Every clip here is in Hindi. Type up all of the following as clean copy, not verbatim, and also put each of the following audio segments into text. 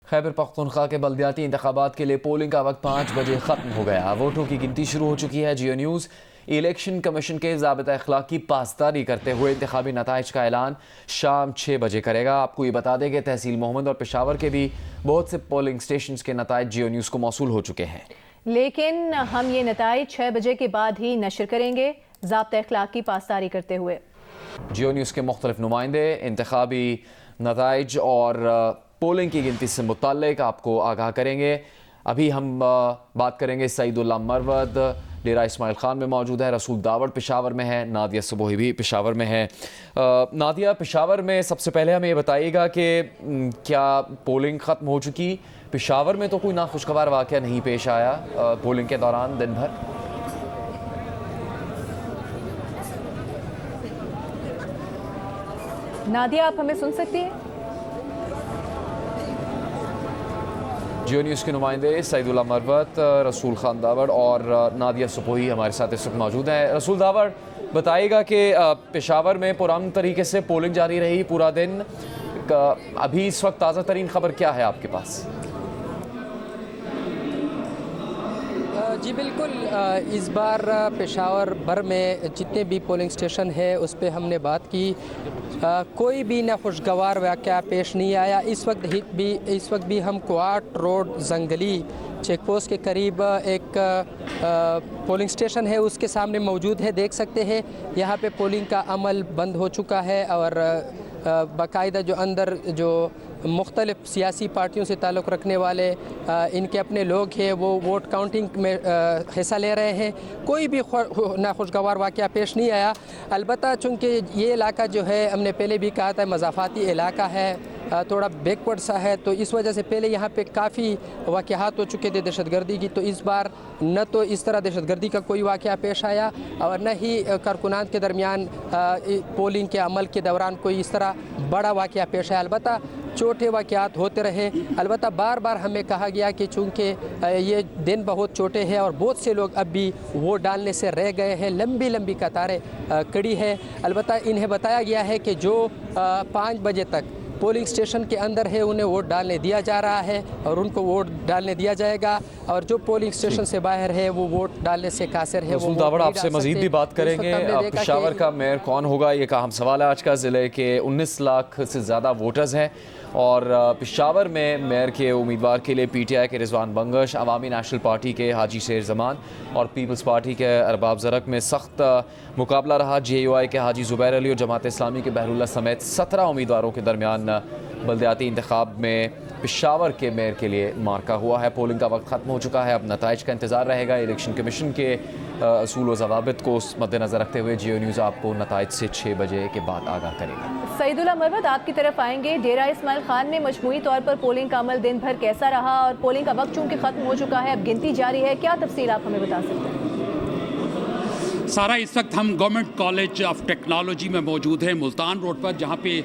खैबर पख्तूनख्वा के बल्दियाती इंतखाबात के लिए पोलिंग का वक्त 5 बजे ख़त्म हो गया। वोटों की गिनती शुरू हो चुकी है। जियो न्यूज़ इलेक्शन कमीशन के ज़ाबिता अखलाक की पासदारी करते हुए इंतखाबी नताइज का ऐलान शाम 6 बजे करेगा। आपको ये बता दें कि तहसील मोहम्मद और पेशावर के भी बहुत से पोलिंग स्टेशन के नताइज जियो न्यूज़ को मौसूल हो चुके हैं, लेकिन हम ये नताइज 6 बजे के बाद ही नशर करेंगे ज़ाबिता अखलाक की पासदारी करते हुए। जियो न्यूज़ के मुख्तलिफ नुमाइंदे इंतखाबी नताइज और पोलिंग की गिनती से मुताल्लिक आपको आगाह करेंगे। अभी हम बात करेंगे सईदुल्लाह मरवत डेरा इस्माइल खान में मौजूद है, रसूल दावड़ पेशावर में है, नादिया सुबोही भी पेशावर में है। नादिया, पेशावर में सबसे पहले हमें ये बताइएगा कि क्या पोलिंग ख़त्म हो चुकी? पेशावर में तो कोई नाखुशगवार वाक़या नहीं पेश आया पोलिंग के दौरान दिन भर? नादिया, आप हमें सुन सकती हैं? जियो न्यूज़ के नुमाइंदे सईदुल्लाह मरवत, रसूल खान दावड़ और नादिया सुपोही हमारे साथ इस वक्त मौजूद हैं। रसूल दावड़, बताइएगा कि पेशावर में पुराने तरीके से पोलिंग जारी रही पूरा दिन। अभी इस वक्त ताज़ा तरीन खबर क्या है आपके पास? जी बिल्कुल, इस बार पेशावर भर में जितने भी पोलिंग स्टेशन है उस पर हमने बात की। कोई भी नाखुशगवार वाक़या पेश नहीं आया। इस वक्त भी हम क्वाट रोड जंगली चेक पोस्ट के करीब एक पोलिंग स्टेशन है, उसके सामने मौजूद है। देख सकते हैं यहाँ पे पोलिंग का अमल बंद हो चुका है और बाकायदा जो अंदर जो मुख्तलिफ सियासी पार्टियों से ताल्लुक़ रखने वाले इनके अपने लोग हैं वो वोट काउंटिंग में हिस्सा ले रहे हैं। कोई भी नाखुशगवार वाक़या पेश नहीं आया। अलबत्ता चूँकि ये इलाका जो है, हमने पहले भी कहा था, मज़ाफ़ाती इलाका है, थोड़ा बैकवर्ड सा है, तो इस वजह से पहले यहाँ पे काफ़ी वाक़यात हो चुके थे दहशतगर्दी की। तो इस बार न तो इस तरह दहशतगर्दी का कोई वाक़या पेश आया और न ही कारकुनान के दरमियान पोलिंग के अमल के दौरान कोई इस तरह बड़ा वाक़या पेश आया। अलबत्ता छोटे वाक़यात होते रहे। अलबत्ता बार बार हमें कहा गया कि चूँकि ये दिन बहुत छोटे हैं और बहुत से लोग अब भी वोट डालने से रह गए हैं, लंबी लंबी कतारें खड़ी है। अलबत्ता इन्हें बताया गया है कि जो 5 बजे तक पोलिंग स्टेशन के अंदर है उन्हें वोट डालने दिया जा रहा है और उनको वोट डालने दिया जाएगा, और जो पोलिंग स्टेशन से बाहर है वो वोट डालने से कासिर है। रसूल दावड़, आपसे मजीद भी बात करेंगे। पेशावर का मेयर कौन होगा, ये का हम सवाल है आज का। ज़िले के 19 लाख से ज़्यादा वोटर्स हैं और पेशावर में मेयर के उम्मीदवार के लिए PTI के रिजवान बंगश, अवामी नेशनल पार्टी के हाजी शेर जमान और पीपल्स पार्टी के अरबाब ज़रक में सख्त मुकाबला रहा। JUI के हाजी ज़ुबैर अली और जमात इस्लामी के बहरुल्लाह समेत 17 उम्मीदवारों के दरमियान बल्दियाती इंतखाब में पेशावर के मेयर के लिए मार्का हुआ है। पोलिंग का वक्त ख़त्म हो चुका है, अब नताइज का इंतज़ार रहेगा। इलेक्शन कमीशन के असूल व ज़वाबित को मद्देनज़र रखते हुए जियो न्यूज़ आपको नताइज से 6 बजे के बाद आगाह करेगा। सईदुल्लाह मरवत, आपकी तरफ आएंगे। डेरा इस्माइल खान में मजमूई तौर पर पोलिंग का अमल दिन भर कैसा रहा और पोलिंग का वक्त चूँकि ख़त्म हो चुका है, अब गिनती जारी है, क्या तफसील आप हमें बता सकते हैं? सारा इस वक्त हम गवर्नमेंट कॉलेज ऑफ टेक्नोलॉजी में मौजूद हैं, मुल्तान रोड पर, जहाँ पे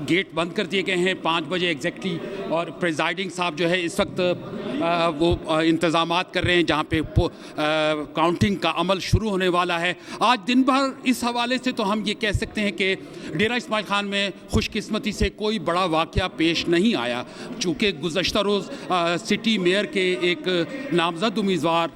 गेट बंद कर दिए गए हैं 5 बजे एग्जैक्टली, और प्रिजाइडिंग साहब जो है इस वक्त वो इंतज़ामात कर रहे हैं जहाँ पे काउंटिंग का अमल शुरू होने वाला है। आज दिन भर इस हवाले से तो हम ये कह सकते हैं कि डेरा इस्माइल खान में खुशकिस्मती से कोई बड़ा वाक़या पेश नहीं आया, चूँकि गुज़श्ता रोज़ सिटी मेयर के एक नामज़द उम्मीदवार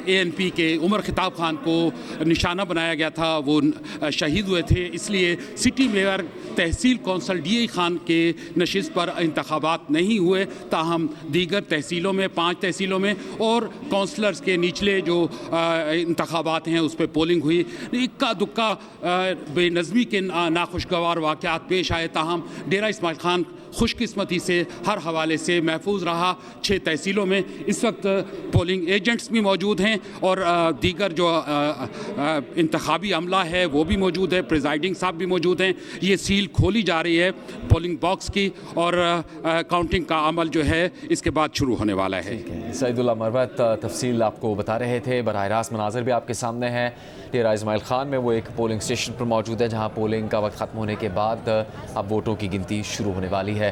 ANP के उमर खिताब खान को निशाना बनाया गया था, वो शहीद हुए थे। इसलिए सिटी मेयर तहसील कौंसल DI खान के नशिस्त पर इंतखाबात नहीं हुए, ताहम दीगर तहसीलों में 5 तहसीलों में और कौंसलर्स के निचले जो इंतखाबात हैं उस पर पोलिंग हुई। इक्का दुक्का बेनज़मी के नाखुशगवार वाक़यात पेश आए, ताहम डेरा इस्माइल खान खुशकिस्मती से हर हवाले से महफूज रहा। 6 तहसीलों में इस वक्त पोलिंग एजेंट्स भी मौजूद हैं और दीगर जो इंतखाबी अमला है वो भी मौजूद है, प्रिजाइडिंग साहब भी मौजूद हैं। ये सील खोली जा रही है पोलिंग बॉक्स की और काउंटिंग का अमल जो है इसके बाद शुरू होने वाला है। सईदुल्लाह मरवत तफसील आपको बता रहे थे। बराह रास्त मनाज़र भी आपके सामने हैं। डेरा इस्माइल खान में वो एक पोलिंग स्टेशन पर मौजूद है जहाँ पोलिंग का वक्त ख़त्म होने के बाद अब वोटों की गिनती शुरू होने वाली है।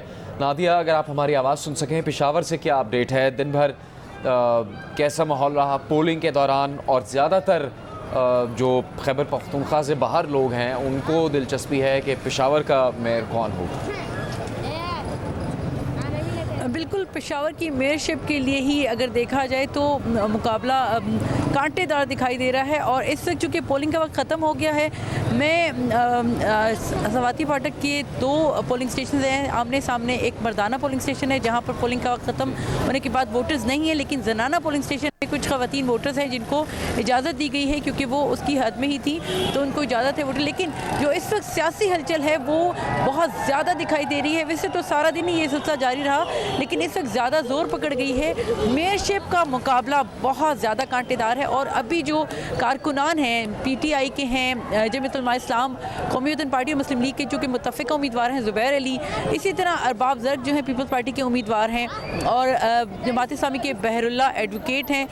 नादिया, अगर आप हमारी आवाज़ सुन सकें, पेशावर से क्या अपडेट है? दिन भर कैसा माहौल रहा पोलिंग के दौरान? और ज़्यादातर जो खैबर पख्तूनख्वा से बाहर लोग हैं उनको दिलचस्पी है कि पेशावर का मेयर कौन होगा। बिल्कुल पेशावर की मेयरशिप के लिए ही अगर देखा जाए तो मुकाबला कांटेदार दिखाई दे रहा है। और इस वक्त चूँकि पोलिंग का वक्त ख़त्म हो गया है, मैं सवाती फाटक के 2 पोलिंग स्टेशन हैं आमने सामने। एक मर्दाना पोलिंग स्टेशन है जहाँ पर पोलिंग का वक्त ख़त्म होने के बाद वोटर्स नहीं है, लेकिन जनाना पोलिंग स्टेशन में कुछ ख़वातीन वोटर्स हैं जिनको इजाज़त दी गई है क्योंकि वो उसकी हद में ही थी तो उनको इजाज़त है वोटर। लेकिन जो इस वक्त सियासी हलचल है वो बहुत ज़्यादा दिखाई दे रही है। वैसे तो सारा दिन ही ये सिलसिला जारी रहा, लेकिन इस वक्त ज़्यादा ज़ोर पकड़ गई है। मेयरशिप का मुकाबला बहुत ज़्यादा कांटेदार है और अभी जो कारकुनान हैं PTI के हैं, जमीयत उलमा इस्लाम, कौमी वतन पार्टी और मुस्लिम लीग के जो कि मुत्तफ़िक़ा उम्मीदवार हैं ज़ुबैर अली, इसी तरह अरबाब ज़र्क जो हैं पीपल्स पार्टी के उम्मीदवार हैं और जमात इस्लामी के बहरुल्ला एडवोकेट हैं,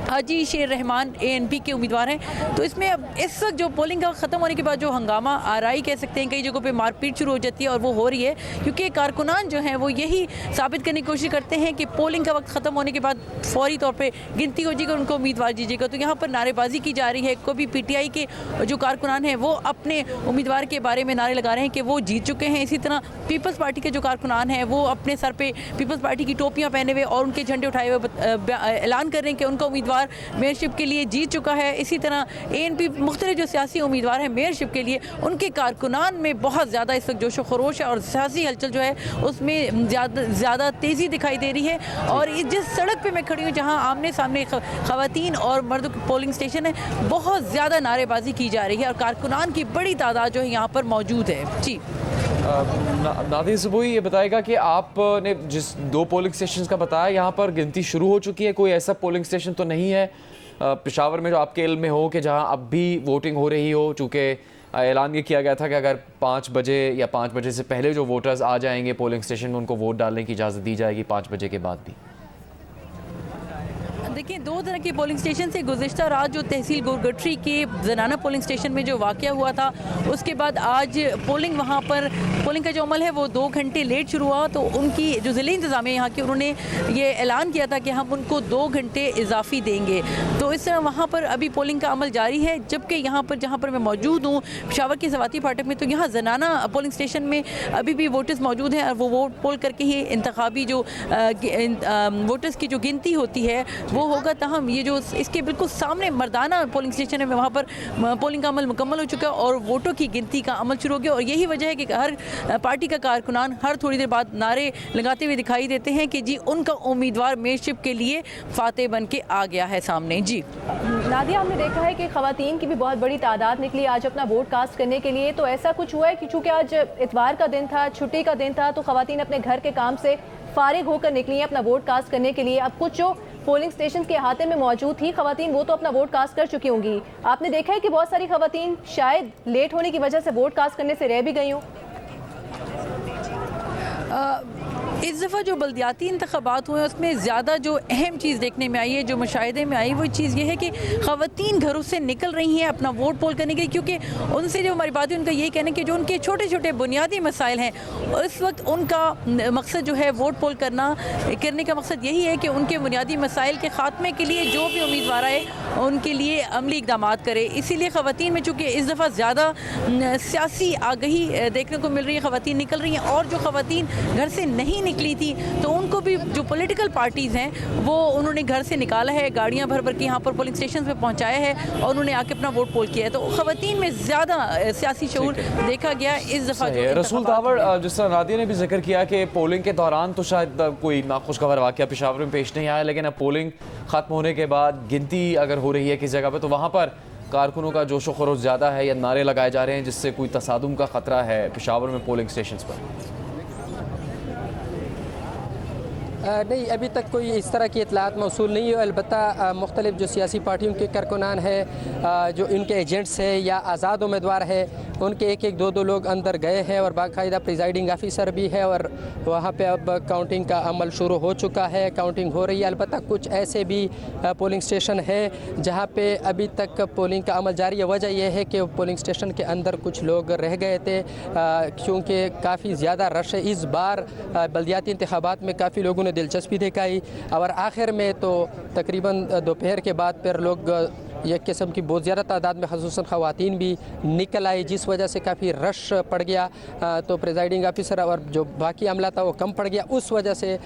हाजी शेर रहमान ANP के उम्मीदवार हैं। तो इसमें अब इस वक्त जो पोलिंग का ख़त्म होने के बाद जो हंगामा आराई कह सकते हैं, कई जगहों पे मारपीट शुरू हो जाती है और वो हो रही है क्योंकि कारकुनान जो हैं वो यही साबित करने की कोशिश करते हैं कि पोलिंग का वक्त ख़त्म होने के बाद फौरी तौर पे गिनती हो जाएगी, उनको उम्मीदवार दीजिएगा। तो यहाँ पर नारेबाजी की जा रही है। कभी PTI के जो कारकुनान हैं वो अपने उम्मीदवार के बारे में नारे लगा रहे हैं कि वो जीत चुके हैं। इसी तरह पीपल्स पार्टी के जो कारकुनान हैं वो अपने सर पे पीपल्स पार्टी की टोपियाँ पहने हुए और उनके झंडे उठाए हुए ऐलान कर रहे हैं कि उनका उम्मीदवार मेयरशिप के लिए जीत चुका है। इसी तरह ANP मुख्तलिफ जो सियासी उम्मीदवार हैं मेयरशिप के लिए, उनके कारकुनान में बहुत ज़्यादा इस वक्त जोश व खरोश है और सियासी हलचल जो है उसमें ज़्यादा तेज़ी दिखाई दे रही है। और जिस सड़क पे मैं खड़ी हूँ जहाँ आमने सामने ख़वातीन और मर्द पोलिंग स्टेशन है, बहुत ज़्यादा नारेबाजी की जा रही है और कारकुनान की बड़ी तादाद जो है यहाँ पर मौजूद है। जी नादिर ज़ुबोई, ये बताएगा कि आपने जिस 2 पोलिंग स्टेशन का बताया, यहाँ पर गिनती शुरू हो चुकी है? कोई ऐसा पोलिंग स्टेशन तो नहीं है पेशावर में जो आपके इल्म में हो कि जहाँ अब भी वोटिंग हो रही हो? चूँकि ऐलान ये किया गया था कि अगर 5 बजे या 5 बजे से पहले जो वोटर्स आ जाएंगे पोलिंग स्टेशन में, उनको वोट डालने की इजाज़त दी जाएगी 5 बजे के बाद भी। देखिए, 2 तरह के पोलिंग स्टेशन से गुज़िश्ता रात जो तहसील गोरगटरी के जनाना पोलिंग स्टेशन में जो वाक़या हुआ था, उसके बाद आज पोलिंग वहाँ पर पोलिंग का जो अमल है वो 2 घंटे लेट शुरू हुआ। तो उनकी जो ज़िले इंतज़ामिया यहाँ की, उन्होंने ये ऐलान किया था कि हम उनको 2 घंटे इजाफ़ी देंगे। तो इस तरह वहाँ पर अभी पोलिंग का अमल जारी है। जबकि यहाँ पर जहाँ पर मैं मौजूद हूँ पेशावर की सवाती फाटक में, तो यहाँ जनाना पोलिंग स्टेशन में अभी भी वोटर्स मौजूद हैं और वो वोट पोल करके ही इंतखाबी जो वोटर्स की जो गिनती होती है वो होगा। तहम ये जो इसके बिल्कुल सामने मर्दाना पोलिंग स्टेशन है, वहाँ पर पोलिंग का अमल मुकम्मल हो चुका है और वोटों की गिनती का अमल शुरू हो गया। और यही वजह है कि हर पार्टी का कारकुनान हर थोड़ी देर बाद नारे लगाते हुए दिखाई देते हैं कि जी उनका उम्मीदवार मेयरशिप के लिए फातेह बन के आ गया है सामने। जी नादिया, हमने देखा है कि ख़वातीन की भी बहुत बड़ी तादाद निकली आज अपना वोट कास्ट करने के लिए। तो ऐसा कुछ हुआ है कि चूँकि आज इतवार का दिन था, छुट्टी का दिन था, तो ख़वातीन अपने घर के काम से फारिग होकर निकली हैं अपना वोट कास्ट करने के लिए। अब कुछ जो पोलिंग स्टेशन के अहाते में मौजूद थी ख़वातीन, वो तो अपना वोट कास्ट कर चुकी होंगी। आपने देखा है कि बहुत सारी ख़वातीन शायद लेट होने की वजह से वोट कास्ट करने से रह भी गई हों। इस दफ़ा जो बल्दियाती इंतख़ाबात हुए उसमें ज़्यादा जो अहम चीज़ देखने में आई है, जो मुशाहिदे में आई, वो चीज़ ये है कि ख़वातीन घरों से निकल रही हैं अपना वोट पोल करने के लिए। क्योंकि उनसे जो हमारी बात है, उनका यही कहना है कि जो उनके छोटे छोटे बुनियादी मसाइल हैं, इस वक्त उनका मकसद जो है वोट पोल करने का मकसद यही है कि उनके बुनियादी मसाइल के ख़ात्मे के लिए जो भी उम्मीदवार आए उनके लिए अमली इक़दाम करे। इसीलिए ख़वातीन में चूँकि इस दफ़ा ज़्यादा सियासी आगही देखने को मिल रही है, ख़वातीन निकल रही हैं। और जो ख़वातीन घर से नहीं निकली थी तो उनको भी जो पॉलिटिकल पार्टीज़ हैं वो उन्होंने घर से निकाला है, गाड़ियां भर भर के यहाँ पर पोलिंग स्टेशन पे पहुँचाया है और उन्होंने आके अपना वोट पोल किया है। तो ख़वातीन में ज़्यादा सियासी शऊर देखा गया इस दफ़ा। रसूल तावर, जिस तरह नादिया ने भी जिक्र किया कि पोलिंग के दौरान तो शायद कोई नाखुशगवार वाक़या पेशावर में पेश नहीं आया, लेकिन अब पोलिंग ख़त्म होने के बाद गिनती अगर हो रही है किस जगह पर, तो वहाँ पर कारकुनों का जोशो खरोश ज़्यादा है या नारे लगाए जा रहे हैं जिससे कोई तसादुम का ख़तरा है पेशावर में पोलिंग स्टेशन पर? नहीं, अभी तक कोई इस तरह की इतलात मौसूल नहीं है। अलबत्ता मुख्तलिफ जो सियासी पार्टियों के कारकुनान है, जो इनके एजेंट्स है या आज़ाद उम्मीदवार है, उनके एक एक 2 लोग अंदर गए हैं और बाकायदा प्रिजाइडिंग ऑफिसर भी है और वहाँ पे अब काउंटिंग का अमल शुरू हो चुका है, काउंटिंग हो रही है। अलबत्ता कुछ ऐसे भी पोलिंग स्टेशन है जहाँ पे अभी तक पोलिंग का अमल जारी है। वजह यह है कि पोलिंग स्टेशन के अंदर कुछ लोग रह गए थे क्योंकि काफ़ी ज़्यादा रश है। इस बार बल्दियाती इंतखाबात में काफ़ी लोगों ने दिलचस्पी दिखाई और आखिर में तो तकरीबन दोपहर के बाद फिर लोग एक किस्म की बहुत ज़्यादा तादाद में ख़ुसूसन ख़वातीन भी निकल आई, जिस इस वजह से काफ़ी रश पड़ गया, तो प्रिजाइडिंग ऑफिसर और जो बाकी अमला था वो कम पड़ गया। उस वजह से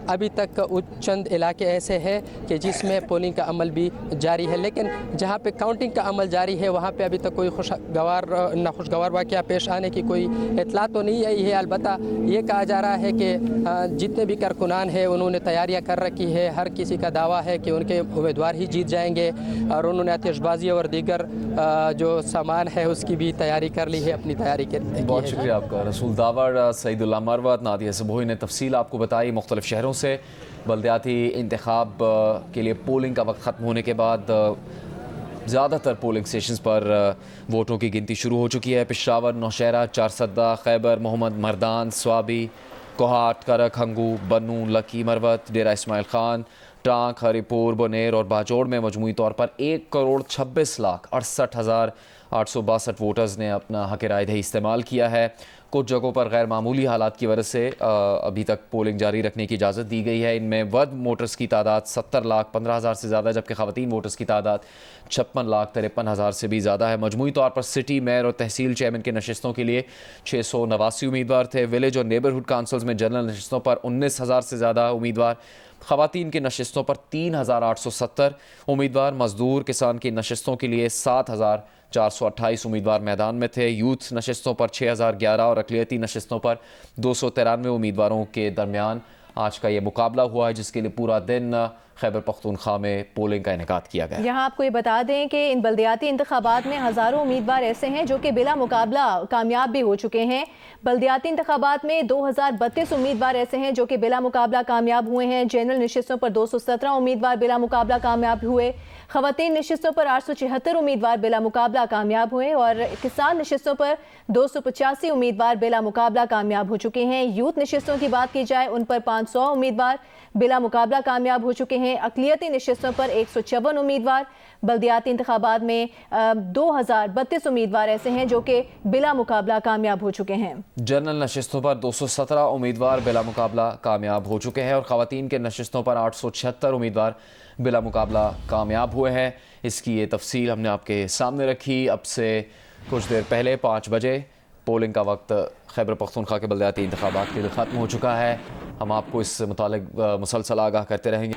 अभी तक चंद इलाके ऐसे हैं कि जिसमें पोलिंग का अमल भी जारी है, लेकिन जहाँ पे काउंटिंग का अमल जारी है वहाँ पे अभी तक कोई नाखुशगवार वाक़या पेश आने की कोई इतला तो नहीं आई है। अलबत्ता ये कहा जा रहा है कि जितने भी कारकुनान हैं उन्होंने तैयारियाँ कर रखी है, हर किसी का दावा है कि उनके उम्मीदवार ही जीत जाएंगे और उन्होंने आतिशबाजी और दीगर जो सामान है उसकी भी तैयारी कर ली है, अपनी तैयारी की बहुत शुक्रिया आपका। रसूल दावर, सईदुल्लाह मरवत, नादिया सबोही ने तफसील आपको बताई मुख्तलिफ शहरों से। बल्दियाती इंतखाब के लिए पोलिंग का वक्त ख़त्म होने के बाद ज़्यादातर पोलिंग स्टेशन पर वोटों की गिनती शुरू हो चुकी है। पेशावर, नौशहरा, चारसद्दा, खैबर, मोहम्मद मर्दान, स्वाबी, कोहाट, करक, हंगू, बन्नू, लकी, मरवत, डेरा इस्माइल खान, टांक, हरिपुर, बनेर और बाजोड़ में मजमूई तौर पर 1,26,68,862 वोटर्स ने अपना हक़ राय दही इस्तेमाल किया है। कुछ जगहों पर गैर मामूली हालात की वजह से अभी तक पोलिंग जारी रखने की इजाज़त दी गई है। इनमें वर्द वोटर्स की तादाद 70,15,000 से ज़्यादा, जबकि ख़वातीन वोटर्स की तादाद 56,53,000 से भी ज़्यादा है। मजमूई तौर पर सिटी, मेयर और तहसील चेयरमैन के नशिस्तों के लिए 689 उम्मीदवार थे। विलेज और नेबरहुड काउंसिल्स में जनरल नशिस्तों पर 19,000 से ज़्यादा उम्मीदवार, ख़वातीन की नशिस्तों पर 3,870 उम्मीदवार, मजदूर किसान की नशिस्तों के लिए 7,428 उम्मीदवार मैदान में थे। यूथ नशिस्तों पर 6,011 और अक़लियती नशिस्तों पर 293 उम्मीदवारों के दरमियान आज का ये मुकाबला हुआ है, जिसके लिए पूरा दिन खैबर पख्तूनख्वा में पोलिंग का इनेकाद किया गया। यहाँ आपको ये बता दें कि इन बल्दियाती इंतखाबात में हज़ारों उम्मीदवार ऐसे हैं जो कि बिला मुकाबला कामयाब भी हो चुके हैं। बल्दियाती इंतखाबात में 2032 उम्मीदवार ऐसे हैं जो कि बिला मुकाबला कामयाब हुए हैं। जनरल नशिस्तों पर 217 उम्मीदवार बिला मुकाबला कामयाब हुए। ख़वातीन नशिस्तों पर 876 उम्मीदवार बिला मुकाबला कामयाब हुए और किसान नशिस्तों पर 285 उम्मीदवार बिला मुकाबला कामयाब हो चुके हैं। यूथ नशिस्तों की बात की जाए, उन पर 500 उम्मीदवार बिला मुकाबला कामयाब हो चुके हैं। अक़लियती नशिस्तों पर 154 उम्मीदवार। बल्दियाती इंतखाबात में 2032 उम्मीदवार ऐसे हैं जो कि बिला मुकाबला कामयाब हो चुके हैं। जनरल नशिस्तों पर 217 उम्मीदवार बिला मुकाबला कामयाब हो चुके हैं और ख़वातीन के नशिस्तों पर 876 उम्मीदवार बिला मुकाबला कामयाब हुए हैं। इसकी ये तफसील हमने आपके सामने रखी। अब से कुछ देर पहले 5 बजे पोलिंग का वक्त खैबर पख्तूनख्वा के बल्दियाती इंतखाबात के लिए ख़त्म हो चुका है। हम आपको इस मुतालिक मुसलसल आगाह करते रहेंगे।